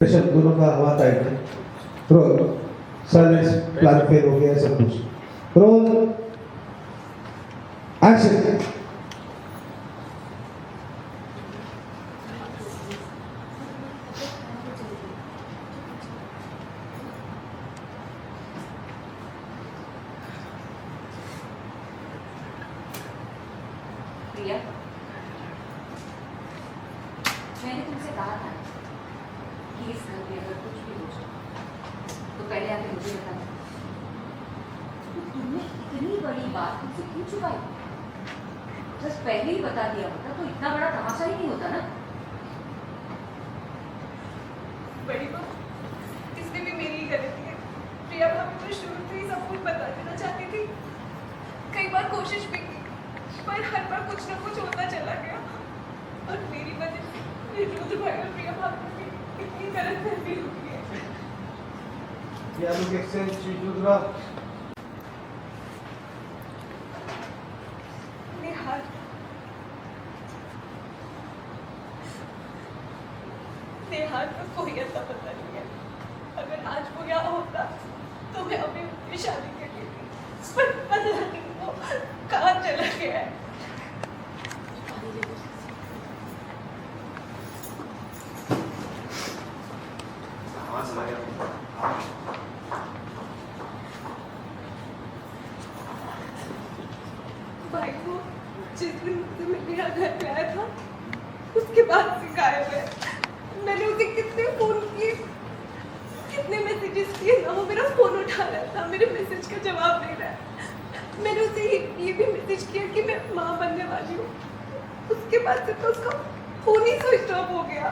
दोनों का हुआ था रोल साइलेंस प्लान फेल हो गया सब कुछ रोल एक्शन प्रिया, मैंने तुमसे कहा था कि इस घर में अगर कुछ भी हो जाए तो पहले आके मुझे बता दो। तो तुमने इतनी बड़ी बात मुझसे क्यों छुपाई? बस पहले ही बता दिया होता तो इतना बड़ा तमाशा ही नहीं होता ना। बड़ी माँ, इसमें भी मेरी गलती है। प्रिया भाभी तो शुरू से ही सब कुछ बता देना चाहती थी। कई बार कोशिश भी की, पर हर बार कुछ ना कुछ होता चला गया और मेरी वजह से रुद्र भाई और प्रिया भाभी की इतनी गलतफहमी हो गई है। या लोग एक्सचेंज रुद्रा निहाल, निहाल का कोई ऐसा पता नहीं है। अगर आज वो यहाँ होता तो मैं अभी उसकी शादी कर लेती, पर पता नहीं वो कहाँ चला गया है। भाई को जिस दिन मुझसे मिलने यहाँ घर पे आया था उसके बाद से गायब है। मैंने उसे कितने फोन किए, कितने मैसेजेस किए ना, वो मेरा फोन उठा रहा था, मेरे मैसेज का जवाब दे रहा है। मैंने उसे ये भी मैसेज किया कि मैं माँ बनने वाली हूँ। उसके बाद से तो उसका फोन ही स्विच ऑफ हो गया।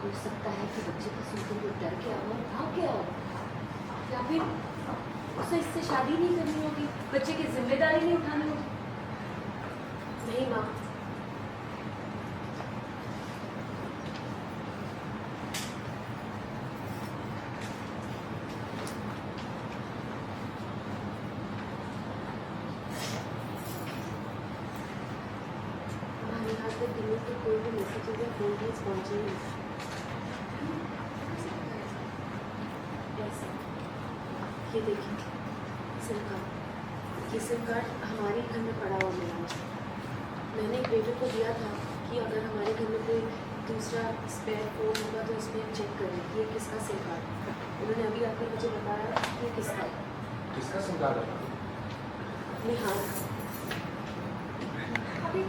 हो सकता है कि बच्चे को सुनकर वो डर गया हो और भाग गया हो, या फिर उसे इससे शादी नहीं करनी होगी, बच्चे की जिम्मेदारी नहीं उठानी होगी। नहीं माँ, यहाँ तक दिनों के कोई भी मैसेजेस या फोन कॉल्स पहुँचे नहीं। ऐसा ये देखिए सिम कार्ड, ये सिम कार्ड हमारे घर में पड़ा हुआ मिला है। मैंने एक बेटे को दिया था कि अगर हमारे घर में कोई दूसरा स्पेयर फोन होगा तो उसमें हम चेक करें कि ये किसका सिम कार्ड है। उन्होंने अभी आकर मुझे बताया कि ये किसका है। किसका सिम कार्ड है निहाल। अभी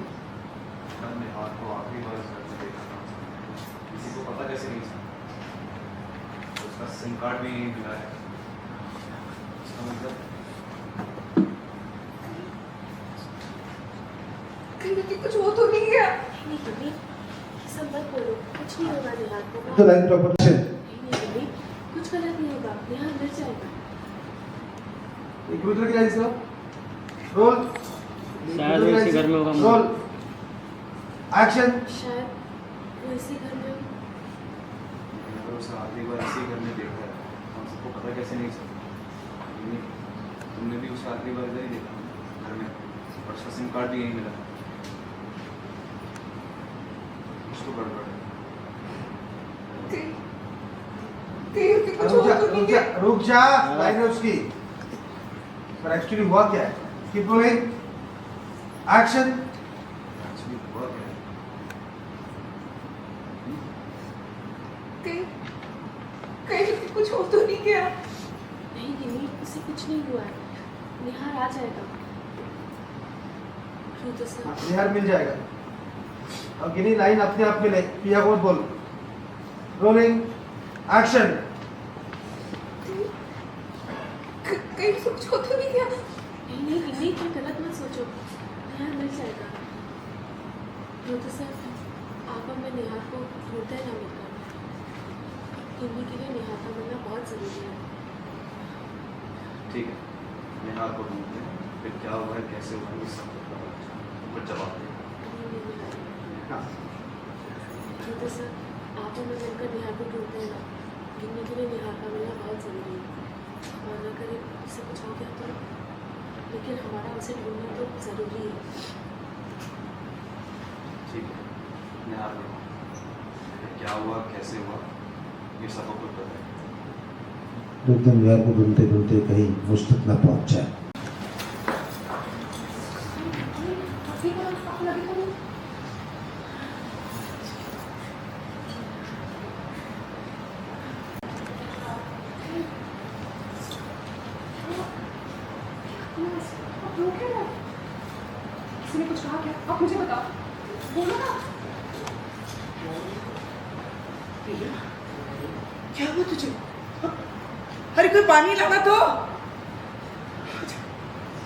हमने हाथ को आखिरी बार सर से देखा था, किसी को पता कैसे नहीं था। उसका सिम कार्ड भी नहीं मिला है। इसका मतलब कहीं कुछ हो तो नहीं गया। नहीं कभी सब मत बोलो, कुछ नहीं होगा निहाल को। तो लाइन प्रॉपर्शन नहीं कभी कुछ गलत नहीं होगा, निहाल मिल जाएगा। एक रुद्र की लाइन से रोल शायद वो इसी घर में होगा। रोल एक्शन शायद वो इसी घर में हो। मैंने तो उसे आखिरी बार इसी घर में देखा है। हम सबको पता कैसे नहीं चला। तुमने भी उसे आखिरी बार इधर ही देखा घर में, और उसका सिम कार्ड भी यहीं मिला। कुछ तो गड़बड़ है। कहीं उसे कुछ हो तो नहीं गया। रुक जा लाइन है उसकी पर एक्चुअली हुआ क्या है कीप रोलिंग एक्शन एक्चुअली हुआ क्या है? कहीं कहीं उसे कुछ हो तो नहीं गया। नहीं गिनी, उसे कुछ नहीं हुआ है। निहार आ जाएगा। रुद्र सर, निहार मिल जाएगा अब गिनी लाइन अपने आप मिले पिया को बोल रोलिंग एक्शन कहीं उसे कुछ हो तो नहीं गया। नहीं नहीं गिनी, तुम गलत मत सोचो। निहार मिल जाएगा। रुद्र सर, आप अब मैं निहार को ढूंढते हैं ना मिलकर। गिनी के लिए निहार का मिलना बहुत ज़रूरी है। ठीक है, निहार को ढूंढते हैं, फिर क्या हुआ है कैसे हुआ है ये सब कुछ जवाब दें। रुद्र सर, आप और मैं मिलकर निहार को ढूंढते हैं ना। गिनी के लिए निहार का मिलना बहुत ज़रूरी है। और अगर उससे कुछ हो गया तो, लेकिन हमारा उसे ढूंढना तो ज़रूरी है। ठीक है, अपने हाथ में क्या हुआ कैसे हुआ ये सब आपको पता है। एक दिन यार को ढूंढते ढूंढते कहीं मुझ तक न पहुंच जाए। किसी ने कुछ कहा क्या? आप मुझे बताओ, बोलो ना। क्या हुआ तुझे? अरे कोई पानी लाना तो।